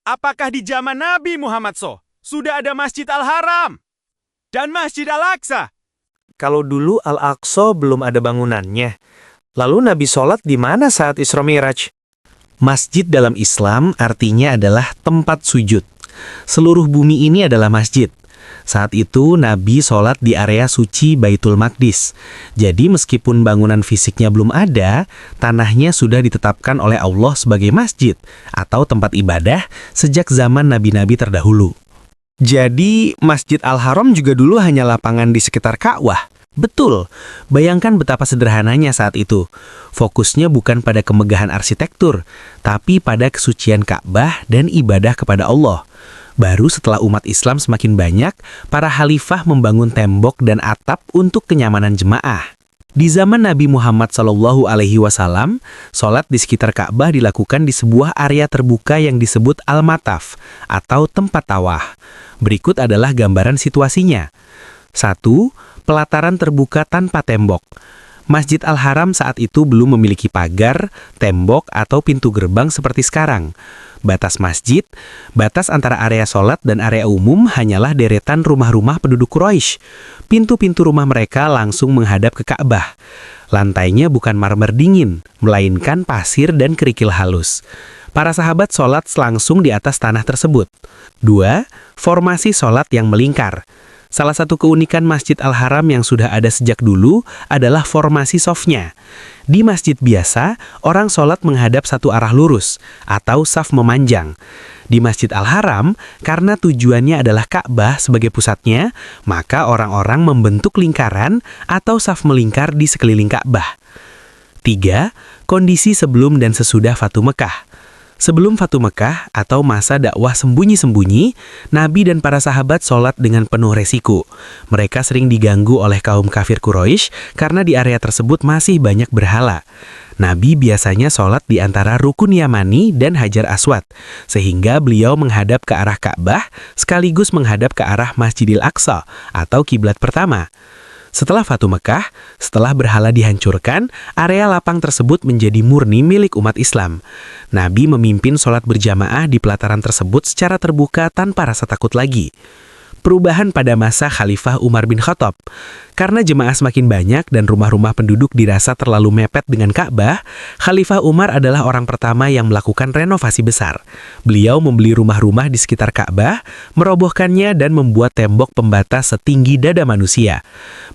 Apakah di zaman Nabi Muhammad sudah ada Masjid Al-Haram dan Masjid Al-Aqsa? Kalau dulu Al-Aqsa belum ada bangunannya, lalu Nabi sholat di mana saat Isra Mi'raj? Masjid dalam Islam artinya adalah tempat sujud. Seluruh bumi ini adalah masjid. Saat itu Nabi sholat di area suci Baitul Maqdis. Jadi meskipun bangunan fisiknya belum ada, tanahnya sudah ditetapkan oleh Allah sebagai masjid atau tempat ibadah sejak zaman nabi-nabi terdahulu. Jadi Masjid Al-Haram juga dulu hanya lapangan di sekitar Ka'bah. Betul, bayangkan betapa sederhananya saat itu. Fokusnya bukan pada kemegahan arsitektur, tapi pada kesucian Ka'bah dan ibadah kepada Allah. Baru setelah umat Islam semakin banyak, para khalifah membangun tembok dan atap untuk kenyamanan jemaah. Di zaman Nabi Muhammad SAW, sholat di sekitar Ka'bah dilakukan di sebuah area terbuka yang disebut Al-Mataf atau tempat tawaf. Berikut adalah gambaran situasinya. 1. Pelataran terbuka tanpa tembok. Masjid Al-Haram saat itu belum memiliki pagar, tembok, atau pintu gerbang seperti sekarang. Batas masjid, batas antara area sholat dan area umum hanyalah deretan rumah-rumah penduduk Quraisy. Pintu-pintu rumah mereka langsung menghadap ke Ka'bah. Lantainya bukan marmer dingin, melainkan pasir dan kerikil halus. Para sahabat sholat langsung di atas tanah tersebut. 2. Formasi sholat yang melingkar. Salah satu keunikan Masjid Al-Haram yang sudah ada sejak dulu adalah formasi shafnya. Di masjid biasa, orang sholat menghadap satu arah lurus, atau shaf memanjang. Di Masjid Al-Haram, karena tujuannya adalah Ka'bah sebagai pusatnya, maka orang-orang membentuk lingkaran atau shaf melingkar di sekeliling Ka'bah. 3. Kondisi sebelum dan sesudah Fatu Mekah. Sebelum Fatu Mekah atau masa dakwah sembunyi-sembunyi, Nabi dan para sahabat sholat dengan penuh resiko. Mereka sering diganggu oleh kaum kafir Quraisy karena di area tersebut masih banyak berhala. Nabi biasanya sholat di antara Rukun Yamani dan Hajar Aswad, sehingga beliau menghadap ke arah Ka'bah sekaligus menghadap ke arah Masjidil Aqsa atau kiblat pertama. Setelah Fatu Mekah, setelah berhala dihancurkan, area lapang tersebut menjadi murni milik umat Islam. Nabi memimpin sholat berjamaah di pelataran tersebut secara terbuka tanpa rasa takut lagi. Perubahan pada masa Khalifah Umar bin Khattab. Karena jemaah semakin banyak dan rumah-rumah penduduk dirasa terlalu mepet dengan Ka'bah, Khalifah Umar adalah orang pertama yang melakukan renovasi besar. Beliau membeli rumah-rumah di sekitar Ka'bah, merobohkannya dan membuat tembok pembatas setinggi dada manusia.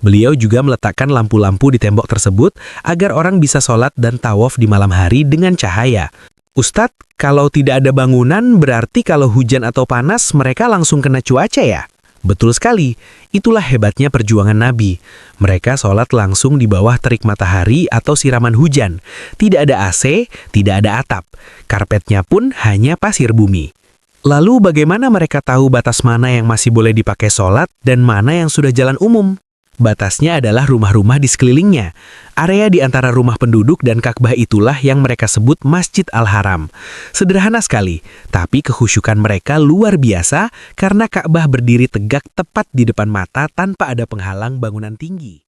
Beliau juga meletakkan lampu-lampu di tembok tersebut agar orang bisa sholat dan tawaf di malam hari dengan cahaya. Ustadz, kalau tidak ada bangunan berarti kalau hujan atau panas mereka langsung kena cuaca ya? Betul sekali, itulah hebatnya perjuangan Nabi. Mereka sholat langsung di bawah terik matahari atau siraman hujan. Tidak ada AC, tidak ada atap. Karpetnya pun hanya pasir bumi. Lalu bagaimana mereka tahu batas mana yang masih boleh dipakai sholat dan mana yang sudah jalan umum? Batasnya adalah rumah-rumah di sekelilingnya. Area di antara rumah penduduk dan Ka'bah itulah yang mereka sebut Masjid Al-Haram. Sederhana sekali, tapi kekhusyukan mereka luar biasa karena Ka'bah berdiri tegak tepat di depan mata tanpa ada penghalang bangunan tinggi.